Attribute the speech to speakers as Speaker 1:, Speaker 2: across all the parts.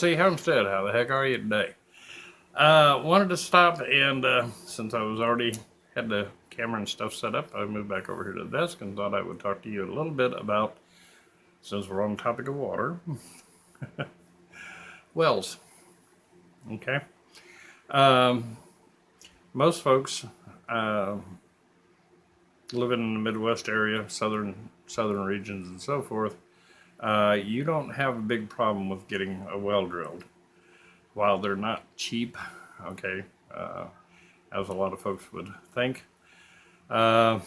Speaker 1: Tennessee homestead. How the heck are you today? Wanted to stop and since I was already had the camera and stuff set up, I moved back over here to the desk and thought I would talk to you a little bit about, since we're on the topic of water, wells. Okay. Um, Most folks uh, living in the Midwest area, southern regions, and so forth, you don't have a big problem with getting a well drilled. While they're not cheap, okay, uh, as a lot of folks would think, uh,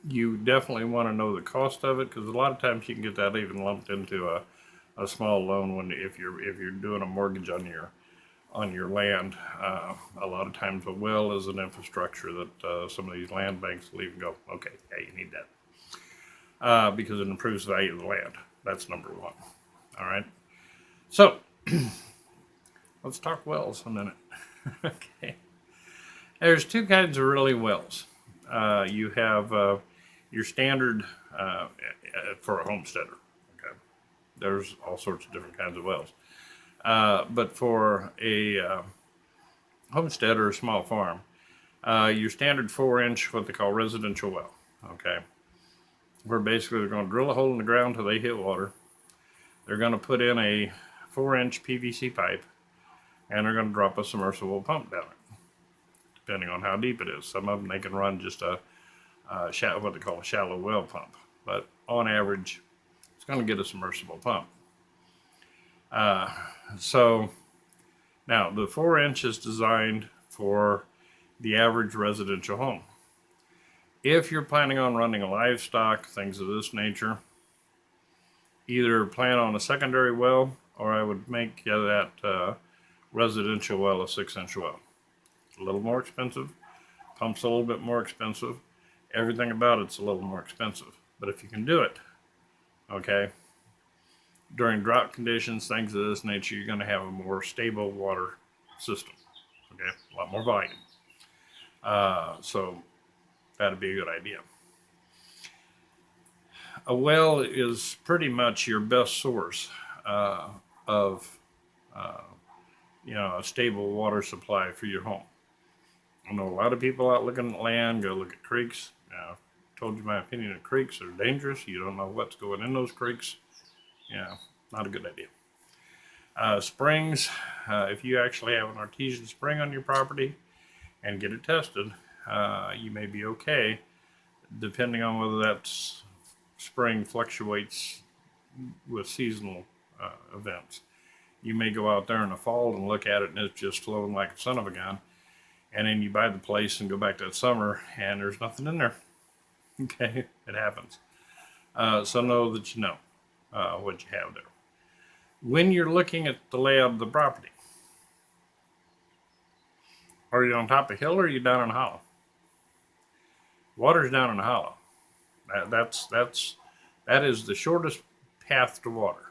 Speaker 1: you definitely want to know the cost of it, because a lot of times you can get that even lumped into a small loan when if you're doing a mortgage on your land. A lot of times a well is an infrastructure that some of these land banks will even go, okay, yeah, you need that because it improves the value of the land. That's number one. All right. So let's talk wells a minute. Okay. There's two kinds of really wells. You have your standard for a homesteader. Okay. There's all sorts of different kinds of wells. But for a homestead or a small farm, your standard 4-inch, what they call residential well. Okay. Where basically they're going to drill a hole in the ground till they hit water. They're going to put in a 4-inch PVC pipe, and they're going to drop a submersible pump down it, depending on how deep it is. Some of them they can run just what they call a shallow well pump, but on average, it's going to get a submersible pump. So now the 4-inch is designed for the average residential home. If you're planning on running livestock, things of this nature, either plan on a secondary well, or I would make that residential well a 6-inch well. A little more expensive, pump's a little bit more expensive, everything about it's a little more expensive. But if you can do it, okay, during drought conditions, things of this nature, you're going to have a more stable water system. Okay, a lot more volume. So that'd be a good idea. A well is pretty much your best source of a stable water supply for your home. I know a lot of people out looking at land go look at creeks. Now, I told you my opinion of creeks are dangerous. You don't know what's going in those creeks. Yeah, not a good idea. Springs, if you actually have an artesian spring on your property and get it tested, you may be okay, depending on whether that spring fluctuates with seasonal events. You may go out there in the fall and look at it and it's just flowing like a son of a gun, and then you buy the place and go back that summer and there's nothing in there. Okay, it happens. So know that you know what you have there. When you're looking at the layout of the property, are you on top of a hill or are you down in a hollow? Water's down in a hollow. That is the shortest path to water.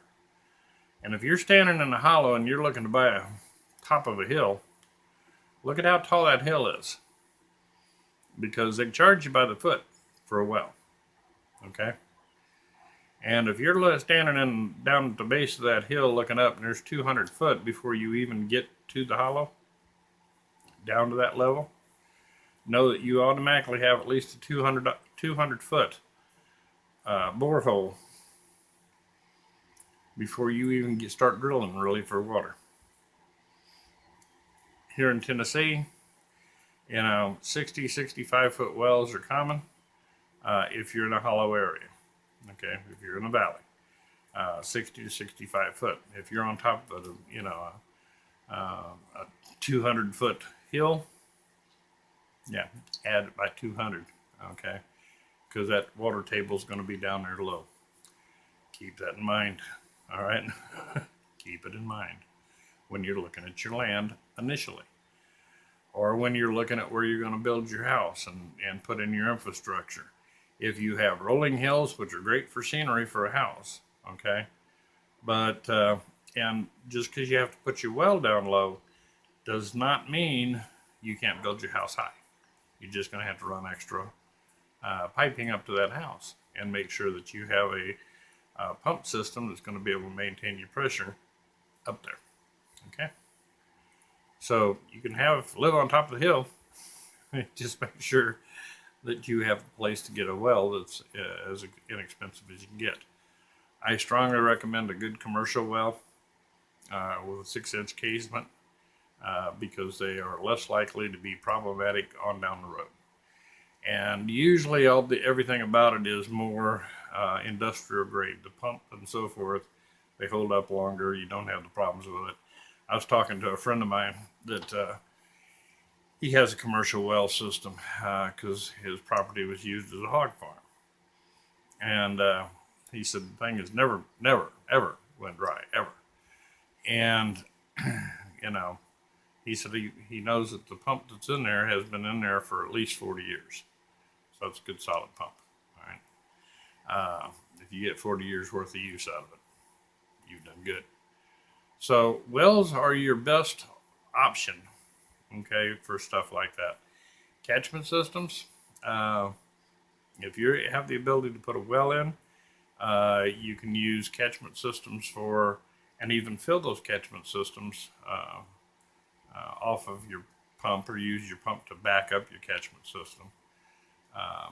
Speaker 1: And if you're standing in a hollow and you're looking to buy a top of a hill, look at how tall that hill is, because they charge you by the foot for a well. Okay. And if you're standing down at the base of that hill looking up and there's 200 foot before you even get to the hollow, down to that level, know that you automatically have at least a 200 foot borehole before you even start drilling really for water. Here in Tennessee, 60, 65 foot wells are common if you're in a hollow area. Okay, if you're in a valley, 60 to 65 foot. If you're on top of a 200 foot hill, yeah, add it by 200. Okay, because that water table is going to be down there low. Keep that in mind. All right, keep it in mind when you're looking at your land initially, or when you're looking at where you're going to build your house and put in your infrastructure. If you have rolling hills, which are great for scenery for a house, okay, but and just because you have to put your well down low does not mean you can't build your house high. You're just going to have to run extra piping up to that house and make sure that you have a pump system that's going to be able to maintain your pressure up there. Okay, so you can live on top of the hill. Just make sure that you have a place to get a well that's as inexpensive as you can get. I strongly recommend a good commercial well with a 6-inch casement because they are less likely to be problematic on down the road. And usually everything about it is more industrial grade. The pump and so forth, they hold up longer. You don't have the problems with it. I was talking to a friend of mine that he has a commercial well system because his property was used as a hog farm. And he said the thing has never, ever went dry, ever. And, you know, he said he knows that the pump that's in there has been in there for at least 40 years. So it's a good solid pump. All right. If you get 40 years worth of use out of it, you've done good. So wells are your best option, okay, for stuff like that. Catchment systems, if you have the ability to put a well in, you can use catchment systems and even fill those catchment systems off of your pump, or use your pump to back up your catchment system.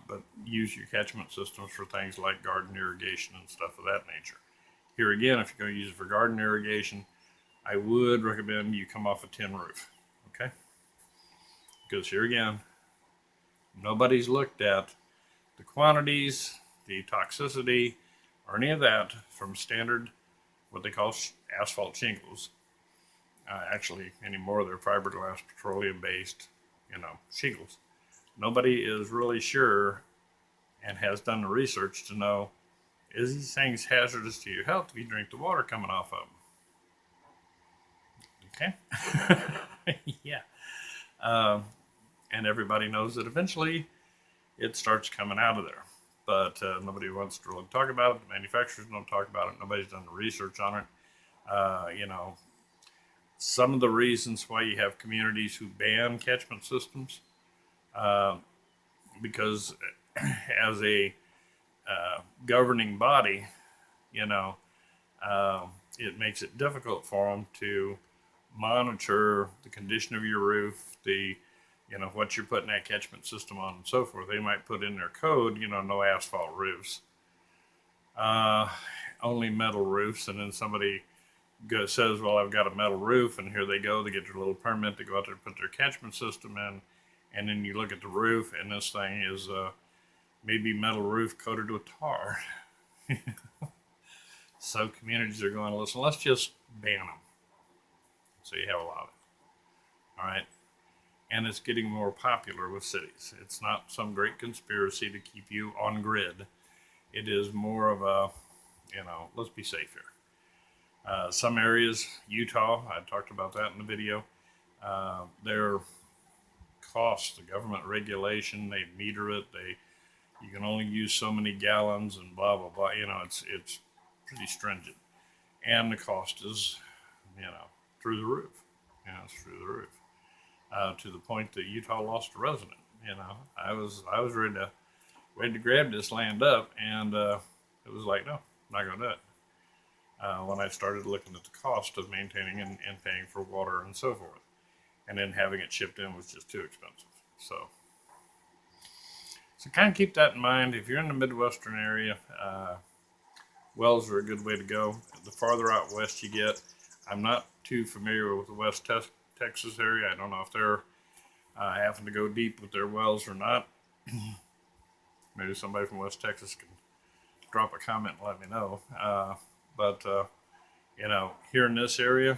Speaker 1: But use your catchment systems for things like garden irrigation and stuff of that nature. Here again, if you're going to use it for garden irrigation, I would recommend you come off a tin roof, okay? Because here again, nobody's looked at the quantities, the toxicity, or any of that from standard, what they call asphalt shingles. Actually, anymore, they're fiberglass, petroleum-based, shingles. Nobody is really sure and has done the research to know, is these things hazardous to your health if you drink the water coming off of them? Okay? Yeah. And everybody knows that eventually it starts coming out of there. But nobody wants to really talk about it. The manufacturers don't talk about it. Nobody's done the research on it. Some of the reasons why you have communities who ban catchment systems, because as a governing body, it makes it difficult for them to monitor the condition of your roof, what you're putting that catchment system on and so forth. They might put in their code, no asphalt roofs, only metal roofs. And then somebody says, well, I've got a metal roof, and here they go, they get their little permit to go out there and put their catchment system in. And then you look at the roof, and this thing is maybe metal roof coated with tar. So communities are going, listen, let's just ban them. So you have a lot of it. All right. And it's getting more popular with cities. It's not some great conspiracy to keep you on grid. It is more of a, let's be safe here. Some areas, Utah, I talked about that in the video, their costs, the government regulation, they meter it, you can only use so many gallons and blah, blah, blah. It's pretty stringent. And the cost is, through the roof. It's through the roof. To the point that Utah lost a resident. I was ready to grab this land up, and it was like, no, I'm not going to do it. When I started looking at the cost of maintaining and paying for water and so forth, and then having it shipped in was just too expensive. So kind of keep that in mind. If you're in the Midwestern area, wells are a good way to go. The farther out west you get, I'm not too familiar with the West Texas area. I don't know if they're having to go deep with their wells or not. Maybe somebody from West Texas can drop a comment and let me know. But here in this area,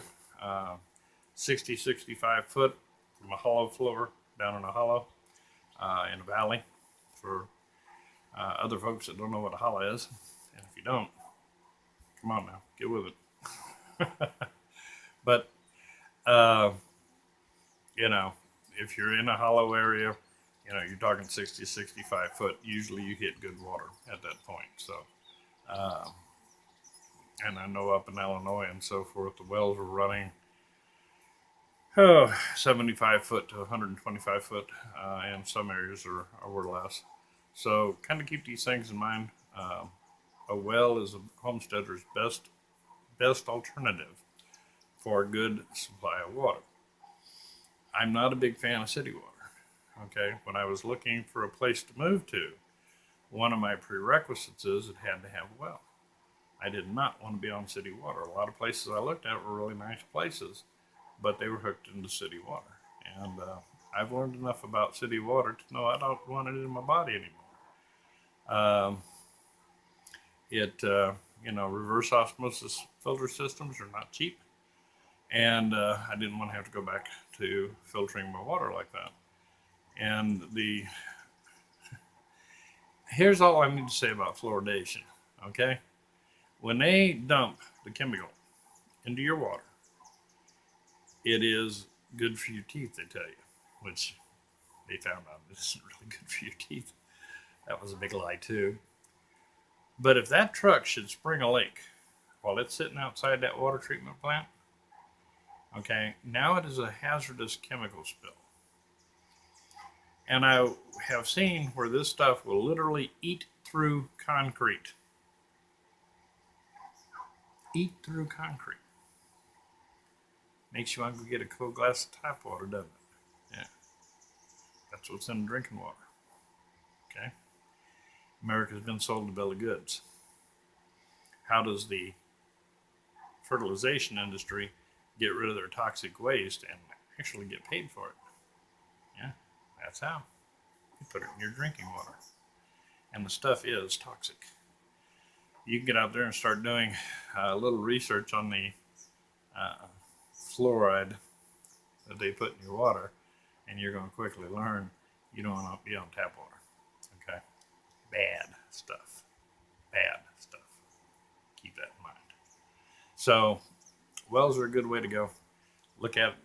Speaker 1: 65 foot from a hollow floor down in a hollow in a valley. For other folks that don't know what a hollow is, and if you don't, come on now, get with it. But if you're in a hollow area, you're talking 65 foot. Usually you hit good water at that point. So, and I know up in Illinois and so forth, the wells are running 75 foot to 125 foot, and some areas are less. So kind of keep these things in mind. A well is a homesteader's best alternative for a good supply of water. I'm not a big fan of city water. Okay, when I was looking for a place to move to, one of my prerequisites is it had to have a well. I did not want to be on city water. A lot of places I looked at were really nice places, but they were hooked into city water. And I've learned enough about city water to know I don't want it in my body anymore. Reverse osmosis filter systems are not cheap. And I didn't want to have to go back to filtering my water like that. And here's all I need to say about fluoridation, okay? When they dump the chemical into your water, it is good for your teeth, they tell you, which they found out it isn't really good for your teeth. That was a big lie, too. But if that truck should spring a leak while it's sitting outside that water treatment plant, okay, now it is a hazardous chemical spill. And I have seen where this stuff will literally eat through concrete. Eat through concrete. Makes you want to go get a cold glass of tap water, doesn't it? Yeah. That's what's in drinking water. Okay? America's been sold a bill of goods. How does the fertilization industry get rid of their toxic waste and actually get paid for it? Yeah, that's how. You put it in your drinking water. And the stuff is toxic. You can get out there and start doing a little research on the fluoride that they put in your water, and you're going to quickly learn you don't want to be on tap water. Okay? Bad stuff. Bad stuff. Keep that in mind. So, wells are a good way to go. Look at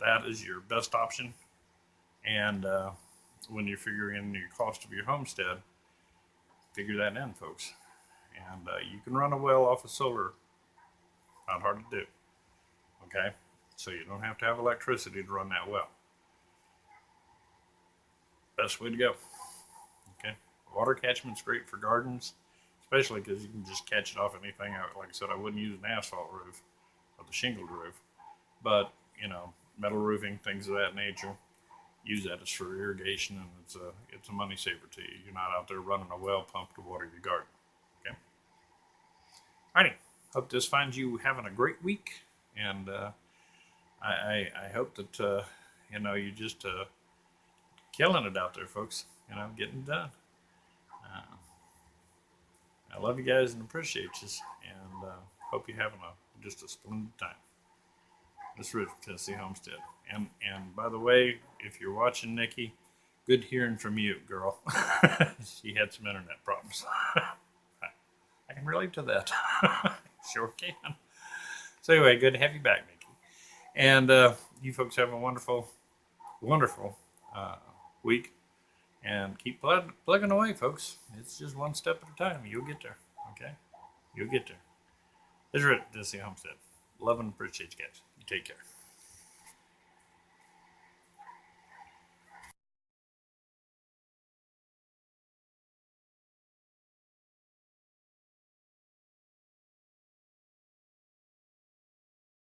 Speaker 1: that as your best option. And when you're figuring your cost of your homestead, figure that in, folks. And you can run a well off of solar. Not hard to do. Okay? So you don't have to have electricity to run that well. Best way to go. Okay? Water catchment's great for gardens, especially because you can just catch it off anything. Like I said, I wouldn't use an asphalt roof or the shingled roof. But, metal roofing, things of that nature, use that as for irrigation, and it's a money saver to you. You're not out there running a well pump to water your garden. Okay. Alrighty. Hope this finds you having a great week, and I hope that you're just killing it out there, folks. Getting it done. I love you guys and appreciate you, and hope you're having just a splendid time. This Rich Tennessee Homestead. And by the way, if you're watching Nikki, good hearing from you, girl. She had some internet problems. I can relate to that. Sure can. So anyway, good to have you back, Nikki. And you folks have a wonderful, wonderful week. And keep plugging away, folks. It's just one step at a time. You'll get there. Okay? You'll get there. This is Rich Tennessee Homestead. Love and appreciate you guys. You take care.